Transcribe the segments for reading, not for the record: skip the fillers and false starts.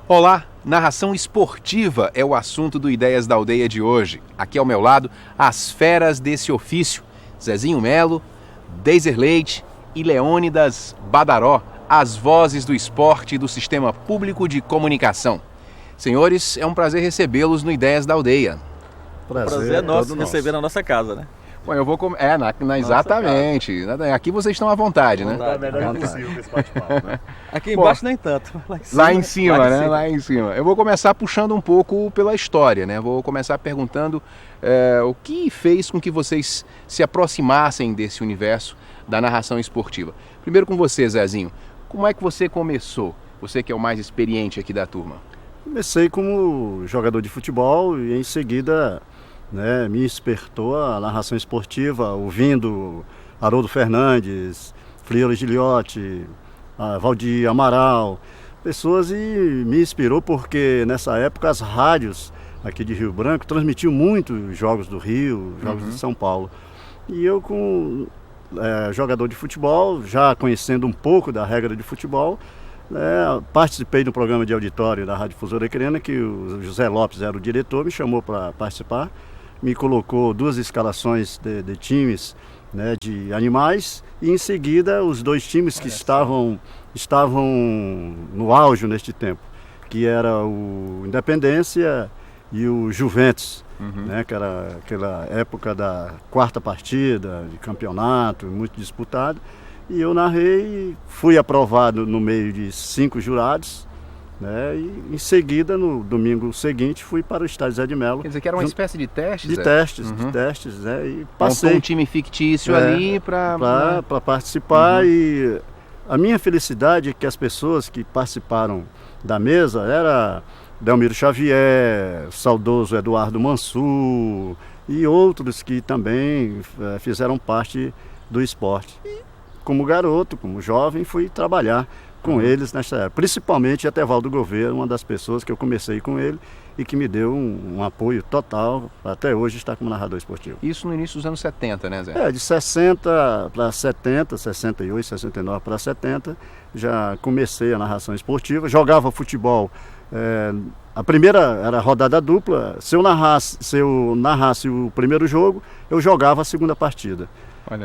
Olá, narração esportiva é o assunto do Ideias da Aldeia de hoje. Aqui ao meu lado, as feras desse ofício, Zezinho Melo, Deiser Leite e Leônidas Badaró, as vozes do esporte e do sistema público de comunicação. Senhores, é um prazer recebê-los no Ideias da Aldeia. Prazer é nosso receber na nossa casa, né? Bom, eu vou exatamente. Aqui vocês estão à vontade, né? É melhor impossível esse bate-papo, né? Aqui embaixo nem tanto. Lá em cima, né? Lá em cima. Eu vou começar puxando um pouco pela história, né? Vou começar perguntando o que fez com que vocês se aproximassem desse universo da narração esportiva. Primeiro com você, Zezinho. Como é que você começou? Você que é o mais experiente aqui da turma. Comecei como jogador de futebol e em seguida, né, me despertou a narração esportiva, ouvindo Haroldo Fernandes, Fleury Giliotti, Valdir Amaral, pessoas, e me inspirou porque nessa época as rádios aqui de Rio Branco transmitiam muito jogos do Rio, jogos de São Paulo. E eu, como jogador de futebol, já conhecendo um pouco da regra de futebol, participei do programa de auditório da Rádio Difusora Acreana, que o José Lopes era o diretor, me chamou para participar, me colocou 2 escalações de times, né, de animais, e em seguida os 2 times que estavam no auge neste tempo, que era o Independência e o Juventus, né, que era aquela época da 4ª partida de campeonato, muito disputado. E eu narrei, fui aprovado no meio de 5 jurados, né? E em seguida, no domingo seguinte, fui para o estádio Zé de Melo. Quer dizer que era uma espécie de teste? De testes, né? E passei. Montou um time fictício ali para participar. E a minha felicidade é que as pessoas que participaram da mesa era Delmiro Xavier, saudoso Eduardo Mansur e outros que também fizeram parte do esporte. Como garoto, como jovem, fui trabalhar com eles nessa época. Principalmente Etevaldo Gouveia, uma das pessoas que eu comecei com ele e que me deu um apoio total, até hoje está como narrador esportivo. Isso no início dos anos 70, né, Zé? De 60 para 70, 68, 69 para 70, já comecei a narração esportiva, jogava futebol. A primeira era rodada dupla, se eu narrasse o primeiro jogo, eu jogava a segunda partida.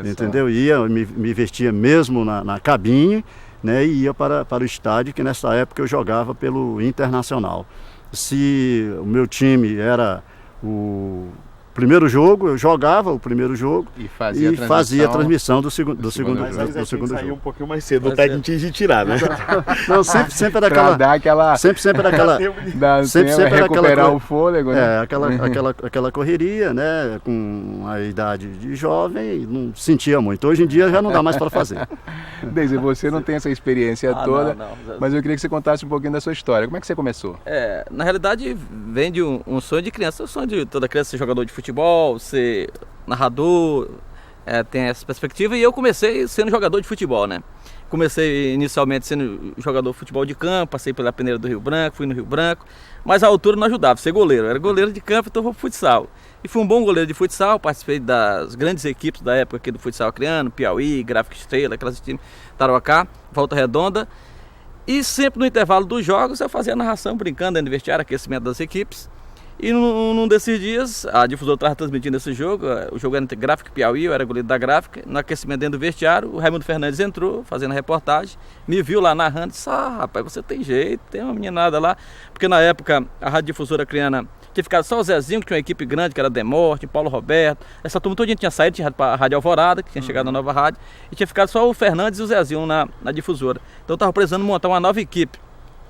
Entendeu? Me vestia mesmo na cabine, né, e ia para o estádio, que nessa época eu jogava pelo Internacional. Se o meu time era o primeiro jogo, eu jogava o primeiro jogo e fazia a transmissão do segundo jogo. Mas saiu um pouquinho mais cedo, o técnico tinha de tirar, né? Não, sempre era aquela... dar aquela... Sempre era aquela... sempre recuperar o fôlego, né? Aquela correria, né? Com a idade de jovem, não sentia muito. Hoje em dia já não dá mais para fazer. Deiser, você não tem essa experiência toda, não. Mas eu queria que você contasse um pouquinho da sua história. Como é que você começou? Na realidade, vem de um sonho de criança. O sonho de toda criança ser jogador de futebol, ser narrador, tem essa perspectiva. E eu comecei sendo jogador de futebol, né? Comecei inicialmente sendo jogador de futebol de campo, passei pela peneira do Rio Branco, fui no Rio Branco, mas a altura não ajudava, ser goleiro. Eu era goleiro de campo, então vou pro futsal. E fui um bom goleiro de futsal, participei das grandes equipes da época aqui do futsal acreano, Piauí, Gráfica Estrela, aquelas times, Tarauacá, Volta Redonda. E sempre no intervalo dos jogos eu fazia a narração, brincando, dentro do vestiário, aquecimento das equipes. E num desses dias, a Difusora estava transmitindo esse jogo, o jogo era entre Gráfica e Piauí, eu era goleiro da Gráfica. No aquecimento dentro do vestiário, o Raimundo Fernandes entrou, fazendo a reportagem, me viu lá narrando, disse: rapaz, você tem jeito, tem uma meninada lá. Porque na época, a Rádio Difusora Acreana tinha ficado só o Zezinho, que tinha uma equipe grande, que era Demorte, Paulo Roberto. Essa turma toda tinha saído, tinha ido para a Rádio Alvorada, que tinha chegado na nova rádio, e tinha ficado só o Fernandes e o Zezinho na Difusora. Então eu estava precisando montar uma nova equipe.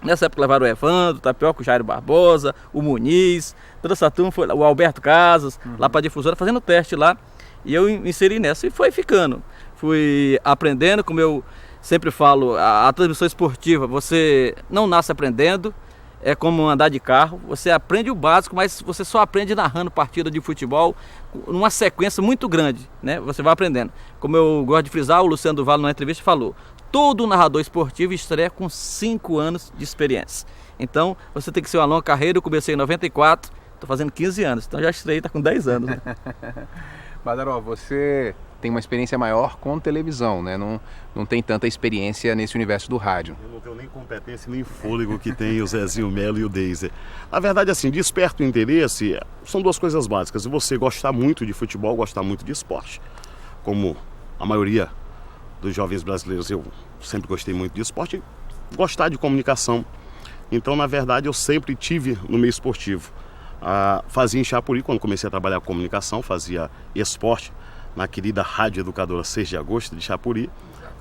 Nessa época levaram o Evandro, o Tapioca, o Jairo Barbosa, o Muniz, toda essa turma, foi o Alberto Casas, lá para a Difusora, fazendo teste lá. E eu inseri nessa e foi ficando. Fui aprendendo, como eu sempre falo, a transmissão esportiva, você não nasce aprendendo, é como andar de carro, você aprende o básico, mas você só aprende narrando partida de futebol numa sequência muito grande, né? Você vai aprendendo. Como eu gosto de frisar, o Luciano do Vale, numa entrevista, falou: todo narrador esportivo estreia com 5 anos de experiência. Então, você tem que ser uma longa carreira. Eu comecei em 94, estou fazendo 15 anos, então já estreiei, está com 10 anos. Né? Badaró, você tem uma experiência maior com televisão, né? Não tem tanta experiência nesse universo do rádio. Eu não tenho nem competência nem fôlego que tem o Zezinho Melo e o Deiser. A verdade é assim, desperta o interesse, são duas coisas básicas. Você gostar muito de futebol, gostar muito de esporte. Como a maioria dos jovens brasileiros, eu sempre gostei muito de esporte e gostar de comunicação. Então, na verdade, eu sempre tive no meio esportivo. Fazia em Chapuri, quando comecei a trabalhar com comunicação, fazia esporte na querida Rádio Educadora 6 de Agosto de Chapuri.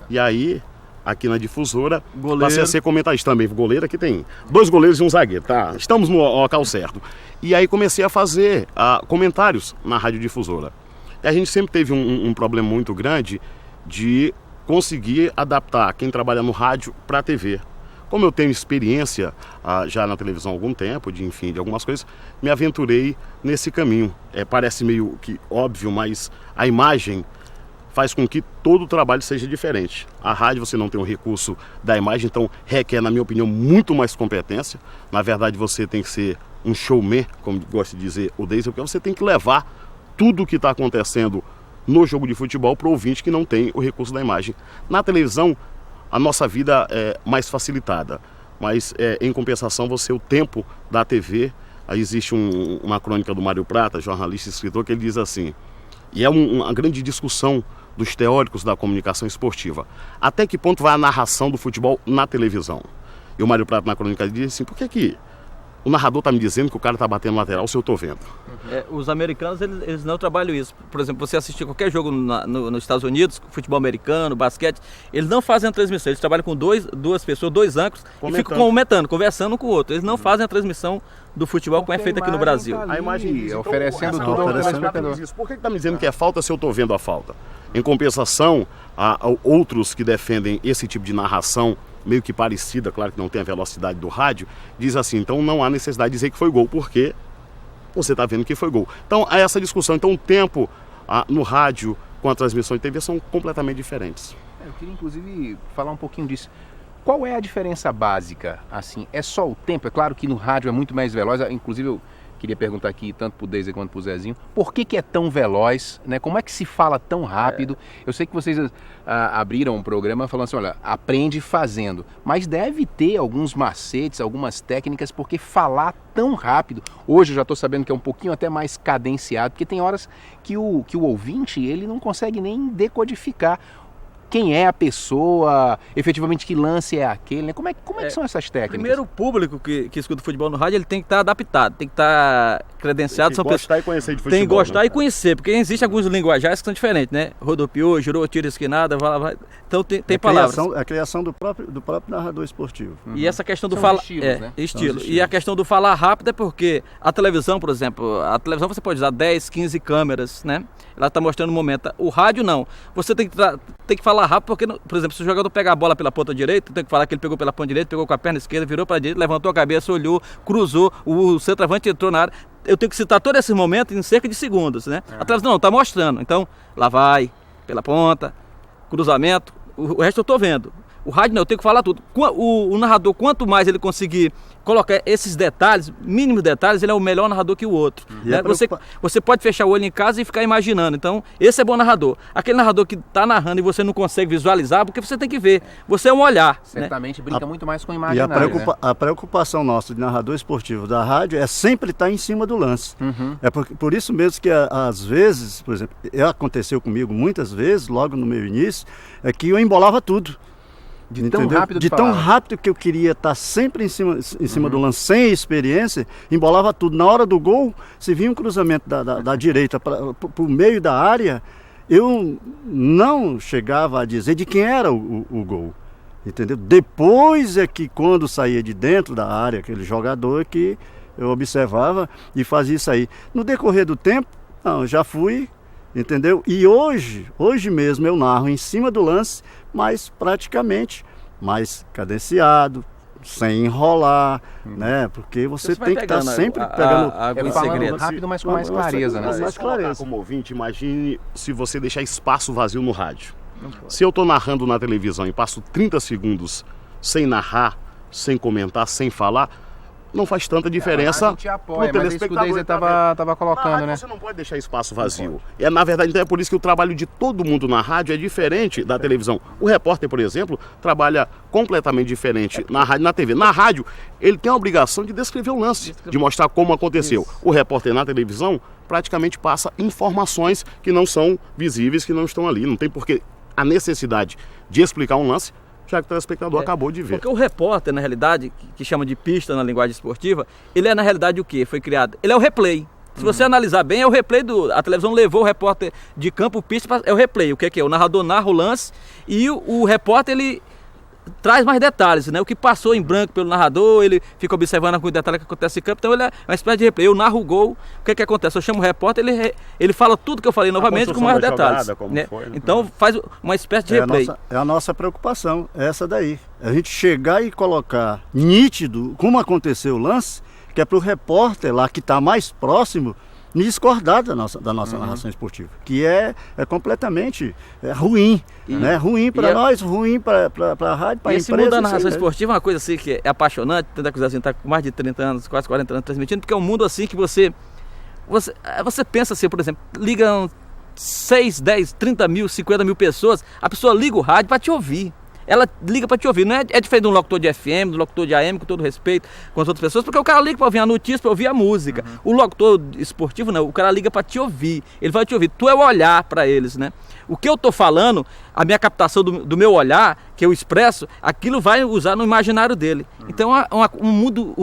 E aí, aqui na Difusora, passei a ser comentarista também. Goleiro, aqui tem 2 goleiros e um zagueiro, tá? Estamos no local certo. E aí comecei a fazer comentários na Rádio Difusora. E a gente sempre teve um problema muito grande de conseguir adaptar quem trabalha no rádio para a TV. Como eu tenho experiência já na televisão há algum tempo, de algumas coisas, me aventurei nesse caminho. Parece meio que óbvio, mas a imagem faz com que todo o trabalho seja diferente. A rádio você não tem o recurso da imagem, então requer, na minha opinião, muito mais competência. Na verdade, você tem que ser um showman, como gosta de dizer o Deiser, porque você tem que levar tudo o que está acontecendo no jogo de futebol para o ouvinte que não tem o recurso da imagem. Na televisão, a nossa vida é mais facilitada, mas em compensação o tempo da TV, aí existe uma crônica do Mário Prata, jornalista e escritor, que ele diz assim, e é uma grande discussão dos teóricos da comunicação esportiva, até que ponto vai a narração do futebol na televisão? E o Mário Prata na crônica diz assim, por que o narrador está me dizendo que o cara está batendo lateral se eu estou vendo? Os americanos, eles não trabalham isso. Por exemplo, você assistir qualquer jogo nos Estados Unidos, futebol americano, basquete, eles não fazem a transmissão. Eles trabalham com duas pessoas, 2 âncoras, e ficam comentando, conversando um com o outro. Eles não fazem a transmissão do futebol como é feito aqui no Brasil. Tá ali, a imagem oferecendo tudo ao telespectador. Por que está me dizendo que é falta se eu estou vendo a falta? Em compensação, há outros que defendem esse tipo de narração meio que parecida, claro que não tem a velocidade do rádio, diz assim, então não há necessidade de dizer que foi gol, porque você está vendo que foi gol. Então, há essa discussão. Então, o tempo no rádio com a transmissão de TV são completamente diferentes. Eu queria, inclusive, falar um pouquinho disso. Qual é a diferença básica? Assim, é só o tempo? É claro que no rádio é muito mais veloz, inclusive eu queria perguntar aqui, tanto para o Deiser quanto para o Zezinho, por que é tão veloz, né? Como é que se fala tão rápido? Eu sei que vocês abriram um programa falando assim, olha, aprende fazendo, mas deve ter alguns macetes, algumas técnicas, porque falar tão rápido, hoje eu já estou sabendo que é um pouquinho até mais cadenciado, porque tem horas que o ouvinte, ele não consegue nem decodificar quem é a pessoa, efetivamente que lance é aquele, né? Como é que são essas técnicas? Primeiro, o público que escuta futebol no rádio, ele tem que estar adaptado, tem que estar credenciado. Tem que gostar e conhecer de futebol. Tem que gostar, né? E conhecer, porque existem alguns linguajares que são diferentes, né? Rodopiou, girou, tiro, esquinada, vai. Então tem palavras. A criação do próprio narrador esportivo. E essa questão do falar... estilos, né? Estilo. E a questão do falar rápido é porque a televisão, por exemplo, você pode usar 10, 15 câmeras, né? Ela está mostrando o momento. O rádio não. Você tem que falar rápido, porque, por exemplo, se o jogador pegar a bola pela ponta direita, tem que falar que ele pegou pela ponta direita, pegou com a perna esquerda, virou para a direita, levantou a cabeça, olhou, cruzou, o centroavante entrou na área. Eu tenho que citar todo esse momento em cerca de segundos, né? A televisão não, está mostrando. Então, lá vai, pela ponta, cruzamento, o resto eu estou vendo. O rádio não, eu tenho que falar tudo. O narrador, quanto mais ele conseguir colocar esses detalhes, mínimos detalhes, ele é o melhor narrador que o outro. Né? Você pode fechar o olho em casa e ficar imaginando. Então, esse é bom narrador. Aquele narrador que está narrando e você não consegue visualizar, porque você tem que ver. Você é um olhar. Certamente, né? Brinca muito mais com E a preocupação nossa de narrador esportivo da rádio é sempre estar em cima do lance. Uhum. É por isso mesmo que às vezes, por exemplo, aconteceu comigo muitas vezes, logo no meu início, é que eu embolava tudo. De tão rápido de tão rápido que eu queria estar sempre em cima do lance, sem experiência, embolava tudo. Na hora do gol, se vinha um cruzamento da direita para o meio da área, eu não chegava a dizer de quem era o gol. Entendeu? Depois é que quando saía de dentro da área, aquele jogador que eu observava e fazia isso aí. No decorrer do tempo, não, já fui, entendeu? E hoje mesmo eu narro em cima do lance, mas praticamente mais cadenciado, sem enrolar, né? Porque você tem que estar sempre pegando falando rápido, mas com mais clareza, né? Mais clareza. Como ouvinte, imagine se você deixar espaço vazio no rádio. Se eu estou narrando na televisão e passo 30 segundos sem narrar, sem comentar, sem falar, não faz tanta diferença A gente apoia, pro mas é isso que o telespectador. Deise Tá tava na colocando, rádio né? você não pode deixar espaço vazio. Na verdade, então é por isso que o trabalho de todo mundo na rádio é diferente da televisão. O repórter, por exemplo, trabalha completamente diferente na rádio e na TV. Na rádio, ele tem a obrigação de descrever o lance, de mostrar como aconteceu. O repórter na televisão praticamente passa informações que não são visíveis, que não estão ali. Não tem porquê a necessidade de explicar um lance, já que o telespectador acabou de ver. Porque o repórter, na realidade, que chama de pista na linguagem esportiva, ele é na realidade o quê? Foi criado? Ele é o replay. Se você analisar bem, é o replay a televisão levou o repórter de campo, pista, é o replay. O que é? O narrador narra o lance e o repórter, ele traz mais detalhes, né? O que passou em branco pelo narrador, ele fica observando alguns detalhes que acontece em campo, então ele é uma espécie de replay. Eu narro o gol, o que acontece? Eu chamo o repórter, ele fala tudo que eu falei novamente com mais detalhes. Jogada, né? Foi, né? Então faz uma espécie de replay. É a nossa preocupação, essa daí. A gente chegar e colocar nítido como aconteceu o lance, que é para o repórter lá que está mais próximo discordar da nossa narração esportiva, que é completamente ruim, né? Ruim para nós, ruim para a rádio, para a empresa. Esse mundo da narração esportiva é uma coisa assim que é apaixonante, tanto é que o Zezinho está com mais de 30 anos, quase 40 anos transmitindo, porque é um mundo assim que você pensa assim, por exemplo, ligam 6, 10, 30 mil, 50 mil pessoas, a pessoa liga o rádio para te ouvir. Ela liga para te ouvir, não é diferente de um locutor de FM, do locutor de AM, com todo respeito com as outras pessoas, porque o cara liga para ouvir a notícia, para ouvir a música. O locutor esportivo não, o cara liga para te ouvir, ele vai te ouvir, tu é o olhar para eles, né? O que eu tô falando, a minha captação do meu olhar, que eu expresso, aquilo vai usar no imaginário dele. Então é um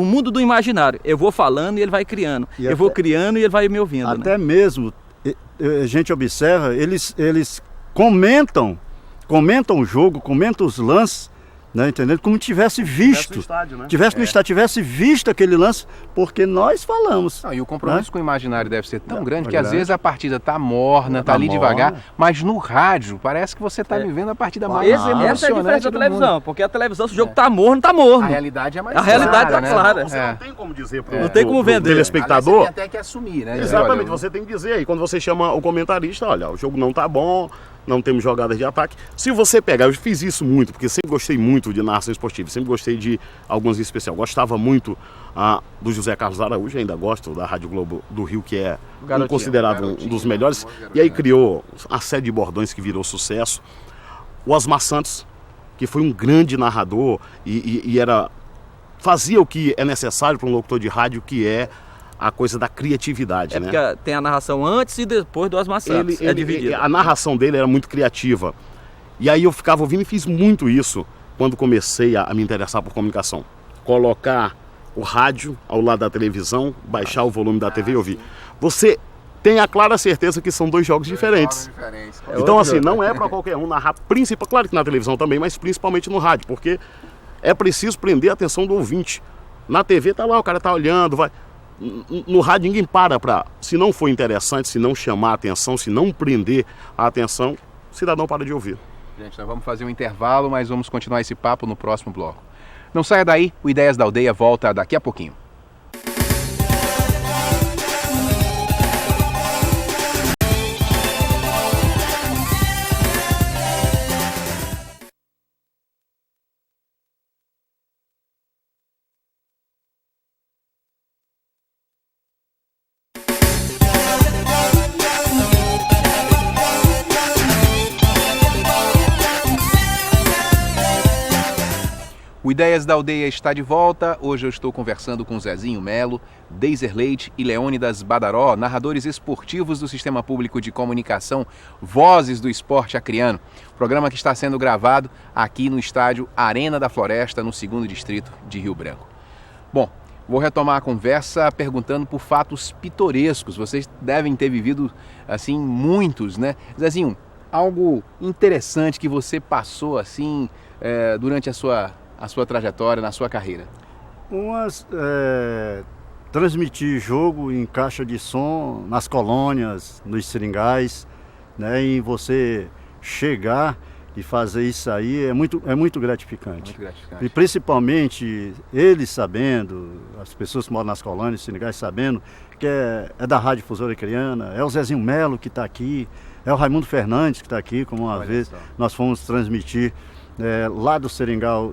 mundo do imaginário. Eu vou falando e ele vai criando. Eu vou criando e ele vai me ouvindo. Até mesmo, a gente observa, eles comentam o jogo, comentam os lances, né, entendendo? Como tivesse visto, no estádio, né? tivesse no estádio, tivesse visto aquele lance, porque nós falamos. Não, e o compromisso com o imaginário deve ser tão grande que grande. às vezes a partida tá morna, tá ali morna. devagar, mas no rádio parece que você tá vivendo a partida mais Essa é a diferença emocionante da do televisão, mundo. porque a televisão, se o jogo tá morno, tá morno. A realidade é mais A realidade tá né? clara. Você não tem como dizer pro, Não tem como pro vender. telespectador. Aliás, você tem até que assumir, né? Exatamente, Olha, você tem que dizer aí, quando você chama o comentarista, olha, o jogo não tá bom, não temos jogadas de ataque. Se você pegar, eu fiz isso muito, porque sempre gostei muito de narração esportiva, sempre gostei de alguns em especial. Gostava muito do José Carlos Araújo, ainda gosto da Rádio Globo do Rio, que é considerado um dos melhores. E aí criou a série de bordões que virou sucesso. O Osmar Santos, que foi um grande narrador e fazia o que é necessário para um locutor de rádio, que é a coisa da criatividade, né? Porque tem a narração antes e depois do Osmar Santos, é dividido. A narração dele era muito criativa. E aí eu ficava ouvindo e fiz muito isso quando comecei a me interessar por comunicação. Colocar o rádio ao lado da televisão, baixar o volume da TV e ouvir. Você tem a clara certeza que são dois jogos diferentes. Então assim, não é para qualquer um narrar, claro que na televisão também, mas principalmente no rádio, porque é preciso prender a atenção do ouvinte. Na TV tá lá, o cara tá olhando, vai... No rádio ninguém para, se não for interessante, se não chamar a atenção, se não prender a atenção, o cidadão para de ouvir. gente, nós vamos fazer um intervalo, mas vamos continuar esse papo no próximo bloco. Não saia daí, o Ideias da Aldeia volta daqui a pouquinho. O Ideias da Aldeia está de volta. Hoje eu estou conversando com Zezinho Melo, Deiser Leite e Leônidas Badaró, narradores esportivos do Sistema Público de Comunicação Vozes do Esporte Acreano. Programa que está sendo gravado aqui no estádio Arena da Floresta, no 2º Distrito de Rio Branco. Bom, vou retomar a conversa perguntando por fatos pitorescos. Vocês devem ter vivido, assim, muitos, né? Zezinho, algo interessante que você passou, assim, durante a sua trajetória, na sua carreira? Transmitir jogo em caixa de som, nas colônias, nos seringais, né? E você chegar e fazer isso aí é muito gratificante. Muito gratificante. E principalmente eles sabendo, as pessoas que moram nas colônias, seringais, sabendo que é da Rádio Difusora Acreana, é o Zezinho Melo que está aqui, é o Raimundo Fernandes que está aqui, como uma vez nós fomos transmitir lá do Seringal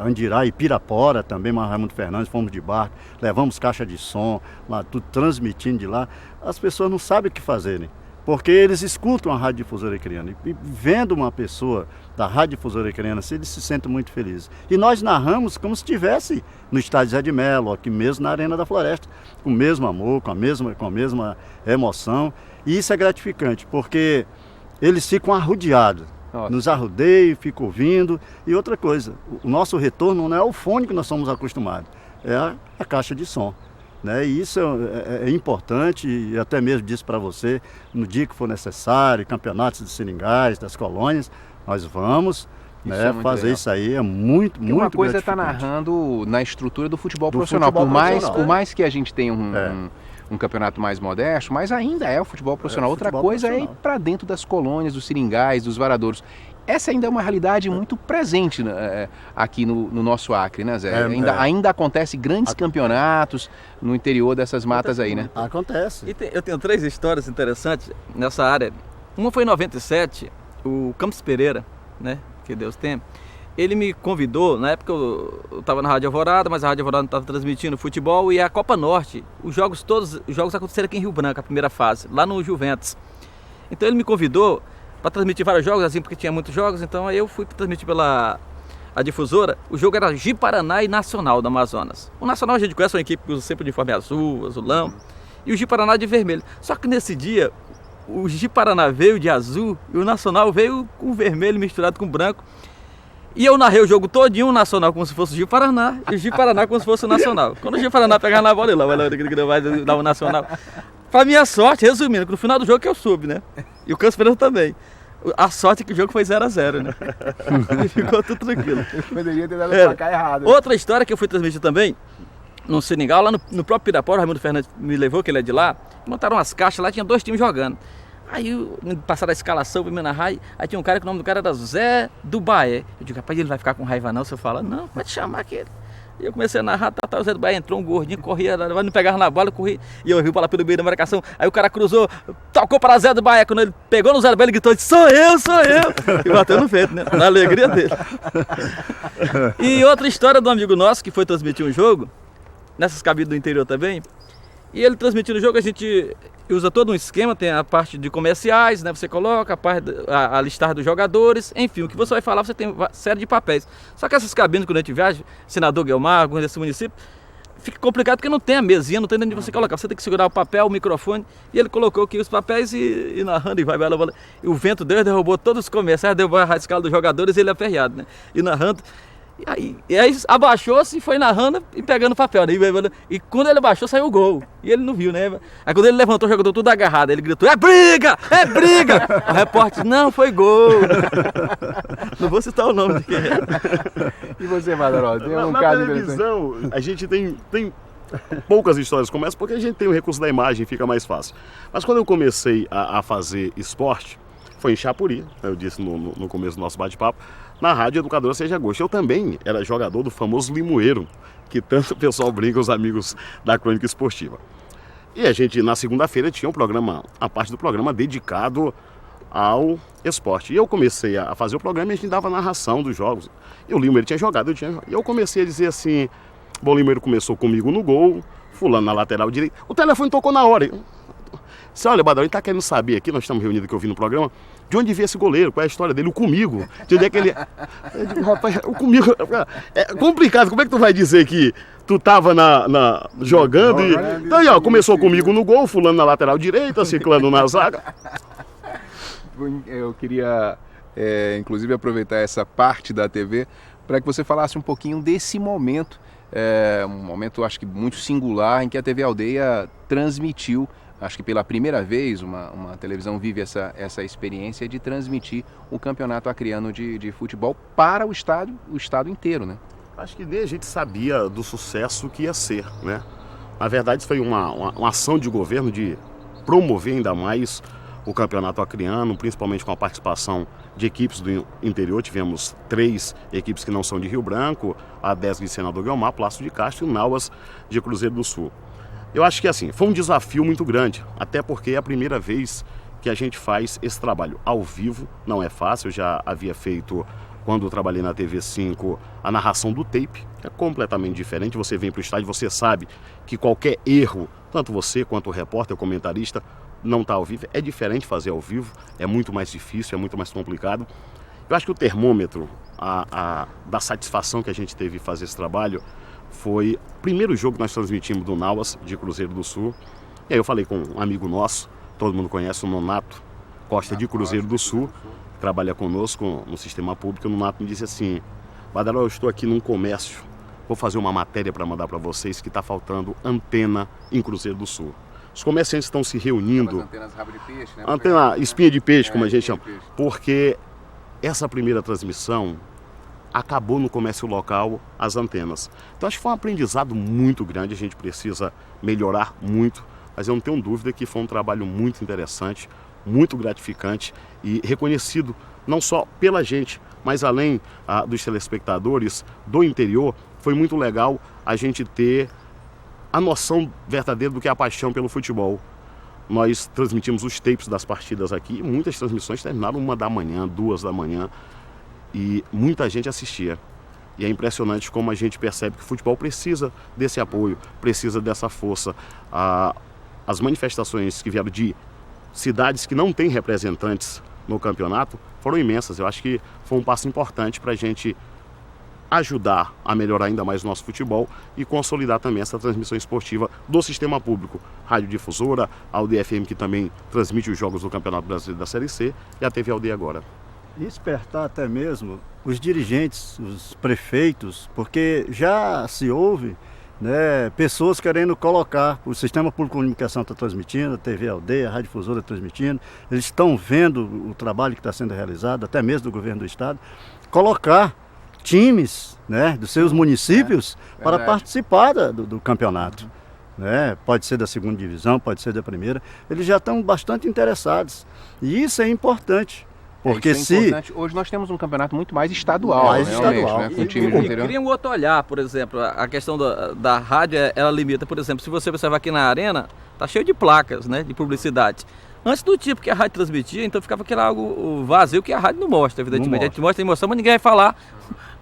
Andirá e Pirapora também, mas Raimundo Fernandes, fomos de barco, levamos caixa de som, lá tudo transmitindo de lá. As pessoas não sabem o que fazerem, porque eles escutam a Rádio Difusora Acreana e vendo uma pessoa da Rádio Difusora Acreana, eles se sentem muito felizes. E nós narramos como se estivesse no estádio Zé de Melo, aqui mesmo na Arena da Floresta, com o mesmo amor, com a mesma emoção. E isso é gratificante, porque eles ficam arrodeados. Nossa. Nos arrodeiam, ficam ouvindo. E outra coisa, o nosso retorno não é o fone que nós somos acostumados, é a caixa de som. Né? E isso é importante, e até mesmo disse para você, no dia que for necessário, campeonatos de seringais, das colônias, nós vamos fazer legal. Isso aí, é muito uma coisa é estar gratificante. narrando na estrutura do futebol profissional, por mais que a gente tenha um campeonato mais modesto, mas ainda é o futebol profissional. Outra coisa é ir para dentro das colônias, dos seringais, dos varadouros. Essa ainda é uma realidade muito presente aqui no nosso Acre, né, Zé? Ainda acontece grandes campeonatos no interior dessas matas aí, né? Acontece. Eu tenho 3 histórias interessantes nessa área. Uma foi em 97, o Campos Pereira, né, que Deus tem, ele me convidou, na época eu estava na Rádio Alvorada, mas a Rádio Alvorada não estava transmitindo futebol, e a Copa Norte, os jogos aconteceram aqui em Rio Branco, a primeira fase, lá no Juventus. Então ele me convidou para transmitir vários jogos, assim, porque tinha muitos jogos, então aí eu fui transmitir pela difusora. O jogo era Ji-Paraná e Nacional do Amazonas. O Nacional a gente conhece, uma equipe que usa sempre o uniforme azul, azulão, e o Ji-Paraná de vermelho. Só que nesse dia, o Ji-Paraná veio de azul e o Nacional veio com vermelho misturado com branco. E eu narrei o jogo todinho, o Nacional como se fosse o Ji-Paraná e o Ji-Paraná como se fosse o Nacional. Quando o Ji-Paraná pegava na bola, ele vai dar o Nacional. Pra minha sorte, resumindo, que no final do jogo que eu soube, né? E o Campos Pereira também. A sorte é que o jogo foi 0-0, né? E ficou tudo tranquilo. Poderia ter dado o placar errado. Outra história que eu fui transmitir também, no Seringal, lá no próprio Pirapora, o Raimundo Fernandes me levou, que ele é de lá, montaram umas caixas lá, tinha 2 times jogando. Aí passaram a escalação pra me narrar, aí tinha um cara que o nome do cara era Zé do Baé. Eu digo, rapaz, ele vai ficar com raiva não? Se eu falar, não, pode chamar aquele. E eu comecei a narrar, o Zé do Baé entrou um gordinho, corria, não pegava na bola, corria, e eu vi bola pelo meio da marcação, aí o cara cruzou, tocou para Zé do Baé, quando ele pegou no Zé do Baé, ele gritou, sou eu! E bateu no peito, né? Na alegria dele. E outra história do amigo nosso, que foi transmitir um jogo, nessas cabines do interior também, e ele transmitindo o jogo, a gente usa todo um esquema, tem a parte de comerciais, né? Você coloca a parte a listar dos jogadores, enfim, o que você vai falar, você tem uma série de papéis. Só que essas cabines, quando a gente viaja, senador Guilmar, algum desse município, fica complicado porque não tem a mesinha, não tem onde você colocar. Você tem que segurar o papel, o microfone, e ele colocou aqui os papéis e narrando, e e o vento deu, derrubou todos os comerciais, derrubou a escala dos jogadores e ele aperreado, né? E narrando. E aí abaixou-se e foi narrando e pegando papel, né? E quando ele abaixou, saiu o gol. E ele não viu, né? Aí quando ele levantou, o jogador tudo agarrado. Ele gritou, é briga! É briga! O repórter, não, foi gol. Não vou citar o nome de quem é. E você, Madaró? Tem um na caso televisão, a gente tem poucas histórias como essa, porque a gente tem o recurso da imagem, fica mais fácil. Mas quando eu comecei a fazer esporte, foi em Chapuri, eu disse no começo do nosso bate-papo, na Rádio Educadora Seja Gosto. Eu também era jogador do famoso Limoeiro, que tanto o pessoal brinca, os amigos da Crônica Esportiva. E a gente, na segunda-feira, tinha a parte do programa dedicado ao esporte. E eu comecei a fazer o programa e a gente dava narração dos jogos. E o Limoeiro tinha jogado, E eu comecei a dizer assim, bom, o Limoeiro começou comigo no gol, fulano na lateral direita. O telefone tocou na hora. Você olha, Badal, ele está querendo saber aqui, nós estamos reunidos aqui ouvindo o programa, de onde veio esse goleiro, qual é a história dele, o Comigo. De onde é que ele... Eu digo, rapaz, o Comigo... É complicado, como é que tu vai dizer que tu estava jogando e... Então, aí, ó, começou comigo no gol, fulano na lateral direita, ciclano na zaga. Eu queria, inclusive, aproveitar essa parte da TV para que você falasse um pouquinho desse momento, um momento, acho que muito singular, em que a TV Aldeia transmitiu, acho que pela primeira vez, uma televisão vive essa experiência de transmitir o campeonato acreano de futebol para o estado inteiro, né? Acho que nem a gente sabia do sucesso que ia ser, né? Na verdade, isso foi uma ação de governo de promover ainda mais o campeonato acreano, principalmente com a participação de equipes do interior. Tivemos 3 equipes que não são de Rio Branco, a DESG de Senador Guilmar, Plácido de Castro e o Nauas de Cruzeiro do Sul. Eu acho que assim, foi um desafio muito grande, até porque é a primeira vez que a gente faz esse trabalho ao vivo, não é fácil, eu já havia feito quando eu trabalhei na TV5, a narração do tape é completamente diferente. Você vem para o estádio, você sabe que qualquer erro, tanto você quanto o repórter, o comentarista, não está ao vivo. É diferente fazer ao vivo, é muito mais difícil, é muito mais complicado. Eu acho que o termômetro da satisfação que a gente teve em fazer esse trabalho foi o primeiro jogo que nós transmitimos do Nauas, de Cruzeiro do Sul. E aí eu falei com um amigo nosso, todo mundo conhece, o Nonato Costa, de Cruzeiro do Sul, que trabalha conosco no sistema público. O Nonato me disse assim: Badaró, eu estou aqui num comércio, vou fazer uma matéria para mandar para vocês que está faltando antena em Cruzeiro do Sul. Os comerciantes estão se reunindo. Antenas rabo de peixe, né? Antena espinha de peixe, como a gente chama. Porque essa primeira transmissão acabou no comércio local as antenas. Então acho que foi um aprendizado muito grande, a gente precisa melhorar muito, mas eu não tenho dúvida que foi um trabalho muito interessante, muito gratificante e reconhecido não só pela gente, mas além dos telespectadores do interior. Foi muito legal a gente ter a noção verdadeira do que é a paixão pelo futebol. Nós transmitimos os tapes das partidas aqui, muitas transmissões terminaram 1 da manhã, 2 da manhã, e muita gente assistia. E é impressionante como a gente percebe que o futebol precisa desse apoio, precisa dessa força. As manifestações que vieram de cidades que não têm representantes no campeonato foram imensas. Eu acho que foi um passo importante para a gente ajudar a melhorar ainda mais o nosso futebol e consolidar também essa transmissão esportiva do sistema público. Rádio Difusora, a Aldeia FM, que também transmite os jogos do Campeonato Brasileiro da Série C, e a TV Aldeia agora. E despertar até mesmo os dirigentes, os prefeitos, porque já se ouve, né, pessoas querendo colocar, o Sistema Público de Comunicação está transmitindo, a TV Aldeia, a Rádio Difusora transmitindo, eles estão vendo o trabalho que está sendo realizado, até mesmo do governo do estado, colocar times, né, dos seus municípios para participar do campeonato. Né? Pode ser da segunda divisão, pode ser da primeira. Eles já estão bastante interessados. E isso é importante. Porque importante. Hoje nós temos um campeonato muito mais estadual, né, com times do interior. Cria um outro olhar, por exemplo, a questão da rádio, ela limita, por exemplo, se você observar aqui na arena, tá cheio de placas, né, de publicidade. Antes do tipo que a rádio transmitia, então ficava aquele algo vazio que a rádio não mostra, evidentemente. A gente mostra a emoção, mas ninguém vai falar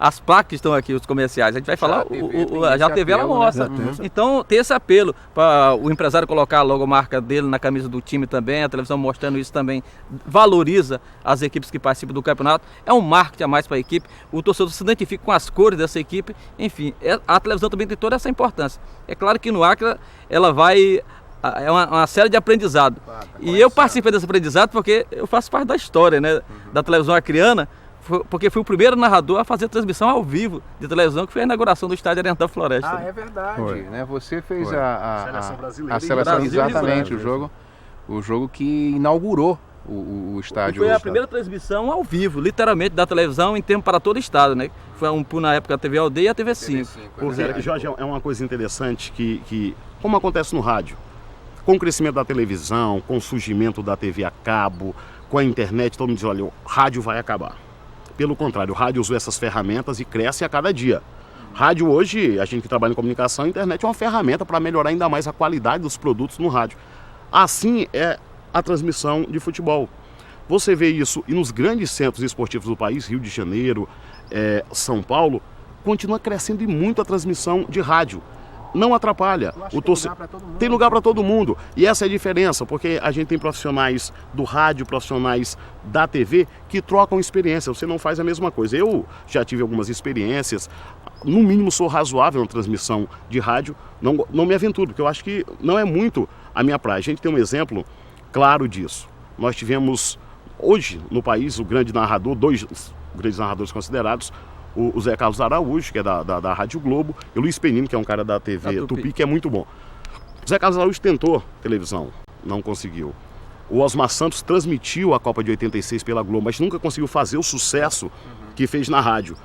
as placas que estão aqui, os comerciais. A gente vai falar, já a TV ela mostra. Né? Então tem esse apelo para o empresário colocar a logomarca dele na camisa do time também, a televisão mostrando isso também valoriza as equipes que participam do campeonato. É um marketing a mais para a equipe, o torcedor se identifica com as cores dessa equipe, enfim, a televisão também tem toda essa importância. É claro que no Acre ela vai... É uma série de aprendizado. E eu participei desse aprendizado porque eu faço parte da história, né, da televisão acreana, porque fui o primeiro narrador a fazer a transmissão ao vivo de televisão, que foi a inauguração do estádio Oriental Floresta. Ah, é verdade. Né? Você fez a seleção brasileira. A seleção, Brasil, exatamente, o jogo que inaugurou o estádio. E foi a primeira transmissão ao vivo, literalmente, da televisão em tempo para todo o estado, né? Foi na época a TV Aldeia e a TV5. Porque, Jorge, é uma coisa interessante que, como acontece no rádio, com o crescimento da televisão, com o surgimento da TV a cabo, com a internet, todo mundo diz, olha, o rádio vai acabar. Pelo contrário, o rádio usou essas ferramentas e cresce a cada dia. Rádio hoje, a gente que trabalha em comunicação, a internet é uma ferramenta para melhorar ainda mais a qualidade dos produtos no rádio. Assim é a transmissão de futebol. Você vê isso e nos grandes centros esportivos do país, Rio de Janeiro, São Paulo, continua crescendo e muito a transmissão de rádio. Não atrapalha. Tem lugar para todo mundo. E essa é a diferença, porque a gente tem profissionais do rádio, profissionais da TV que trocam experiência. Você não faz a mesma coisa. Eu já tive algumas experiências, no mínimo sou razoável na transmissão de rádio, não me aventuro, porque eu acho que não é muito a minha praia. A gente tem um exemplo claro disso. Nós tivemos hoje no país o grande narrador, dois grandes narradores considerados, o Zé Carlos Araújo, que é da Rádio Globo, e o Luiz Penino, que é um cara da TV Tupi, que é muito bom. O Zé Carlos Araújo tentou televisão, não conseguiu. O Osmar Santos transmitiu a Copa de 86 pela Globo, mas nunca conseguiu fazer o sucesso que fez na rádio.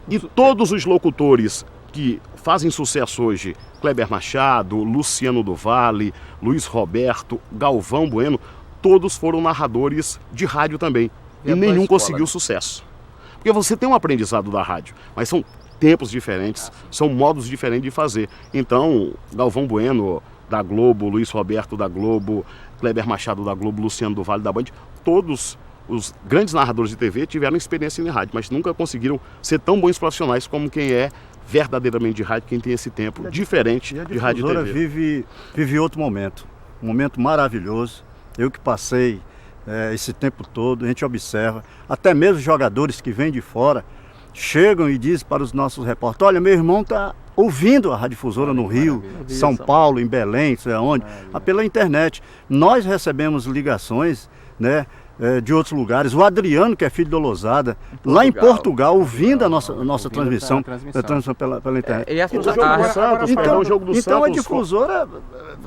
E todos os locutores que fazem sucesso hoje, Kleber Machado, Luciano do Vale, Luiz Roberto, Galvão Bueno, todos foram narradores de rádio também. E nenhum conseguiu sucesso. Porque você tem um aprendizado da rádio, mas são tempos diferentes, são modos diferentes de fazer. Então, Galvão Bueno da Globo, Luiz Roberto da Globo, Kleber Machado da Globo, Luciano do Vale da Band, todos os grandes narradores de TV tiveram experiência em rádio, mas nunca conseguiram ser tão bons profissionais como quem é verdadeiramente de rádio, quem tem esse tempo diferente de rádio e TV. Vive outro momento, um momento maravilhoso. Eu que passei esse tempo todo, a gente observa, até mesmo jogadores que vêm de fora, chegam e dizem para os nossos repórteres: olha, meu irmão está ouvindo a Radiodifusora no Rio, São Paulo, em Belém, sei aonde, pela internet. Nós recebemos ligações, né, de outros lugares. O Adriano, que é filho do Lousada, lá em Portugal, ouvindo a nossa transmissão pela internet. Então a difusora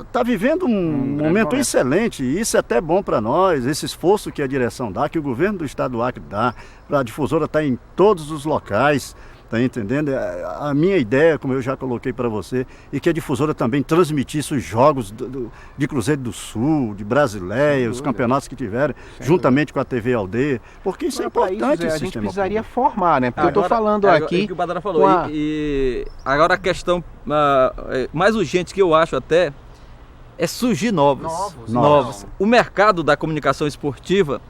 está vivendo um momento excelente, e isso é até bom para nós, esse esforço que a direção dá, que o governo do estado do Acre dá, para a difusora estar em todos os locais. Tá entendendo? A minha ideia, como eu já coloquei para você, e que a difusora também transmitisse os jogos de Cruzeiro do Sul, de Brasileia, os campeonatos que tiverem, juntamente com a TV Aldeia, porque isso é importante. A gente precisaria formar, né? Porque agora, eu estou falando aqui... O que o Badara falou. E agora a questão mais urgente que eu acho até é surgir novos. O mercado da comunicação esportiva...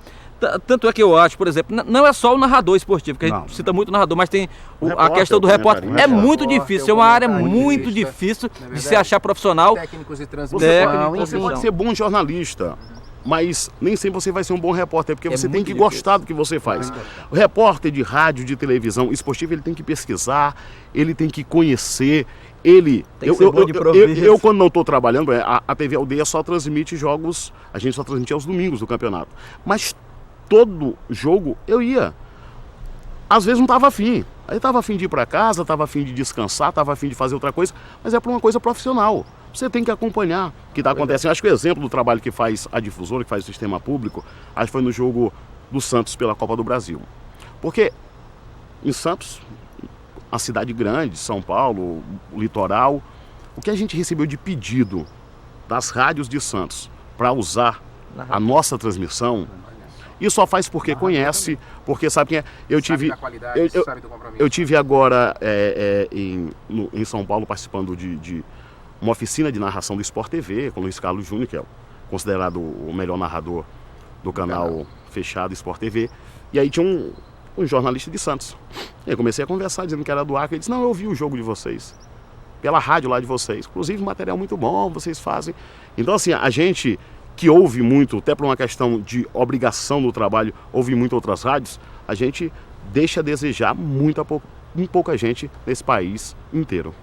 Tanto é que eu acho, por exemplo, não é só o narrador esportivo, que a gente cita muito o narrador, mas tem a questão do repórter. É muito difícil, é uma área muito difícil de se achar profissional. Técnicos de transmissão. Você pode ser bom jornalista, mas nem sempre você vai ser um bom repórter, porque você tem que gostar do que você faz. O repórter de rádio, de televisão, esportivo, ele tem que pesquisar, ele tem que conhecer. Eu quando não estou trabalhando, a TV Aldeia só transmite jogos, a gente só transmite aos domingos do campeonato. Mas todo jogo eu ia. Às vezes não estava afim. Aí estava afim de ir para casa, estava afim de descansar, estava afim de fazer outra coisa, mas é para uma coisa profissional. Você tem que acompanhar o que está acontecendo. Acho que o exemplo do trabalho que faz a difusora, que faz o sistema público, acho que foi no jogo do Santos pela Copa do Brasil. Porque em Santos, a cidade grande, São Paulo, o litoral, o que a gente recebeu de pedido das rádios de Santos para usar a nossa transmissão, e só faz porque conhece, porque sabe quem é. Eu tive agora em São Paulo participando de uma oficina de narração do Sport TV, com o Luiz Carlos Júnior, que é considerado o melhor narrador do canal fechado Sport TV. E aí tinha um jornalista de Santos. E eu comecei a conversar, dizendo que era do Acre. Ele disse: não, eu ouvi o jogo de vocês, pela rádio lá de vocês. Inclusive, material muito bom, vocês fazem. Então, assim, a gente que ouve muito, até por uma questão de obrigação do trabalho, ouve muito outras rádios, a gente deixa a desejar pouca gente nesse país inteiro.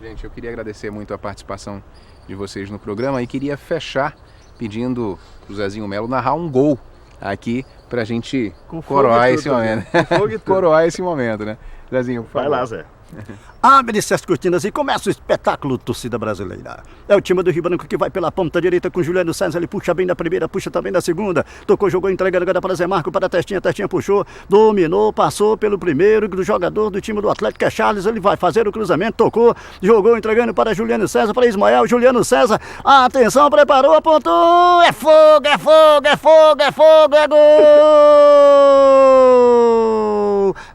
Gente, eu queria agradecer muito a participação de vocês no programa e queria fechar pedindo pro Zezinho Melo narrar um gol aqui pra gente coroar esse momento. Coroar esse momento, né? Zezinho, por favor. Vai lá, Zé. Abre-se as cortinas e começa o espetáculo Torcida Brasileira. É o time do Rio Branco que vai pela ponta direita com Juliano César. Ele puxa bem da primeira, puxa também da segunda. Tocou, jogou, entregando agora para Zé Marco, para a Testinha. Testinha puxou, dominou, passou pelo primeiro do jogador do time do Atlético, que é Charles. Ele vai fazer o cruzamento, tocou, jogou, entregando para Juliano César, para Ismael. Juliano César, atenção, preparou, apontou. É fogo, é fogo, é fogo, é fogo, é gol!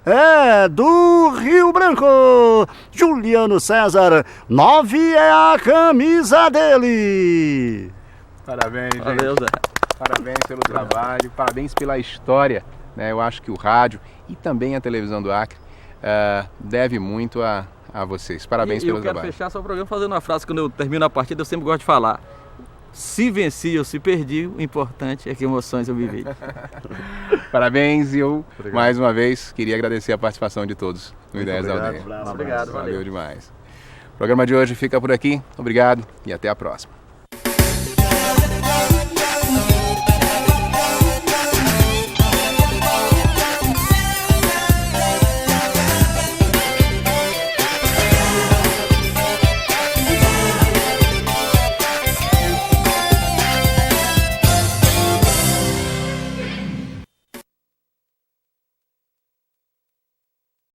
É do Rio Branco. Juliano César, 9 é a camisa dele. Parabéns, gente. Valeu, Zé. Parabéns pelo trabalho, parabéns pela história, né? Eu acho que o rádio e também a televisão do Acre deve muito a vocês. Parabéns pelo trabalho. Eu quero fechar só o programa fazendo uma frase. Quando eu termino a partida, eu sempre gosto de falar: se venci ou se perdi, o importante é que emoções eu vivi. Parabéns, e eu, mais uma vez, queria agradecer a participação de todos no Ideias da Aldeia. Obrigado, valeu demais. O programa de hoje fica por aqui. Obrigado e até a próxima.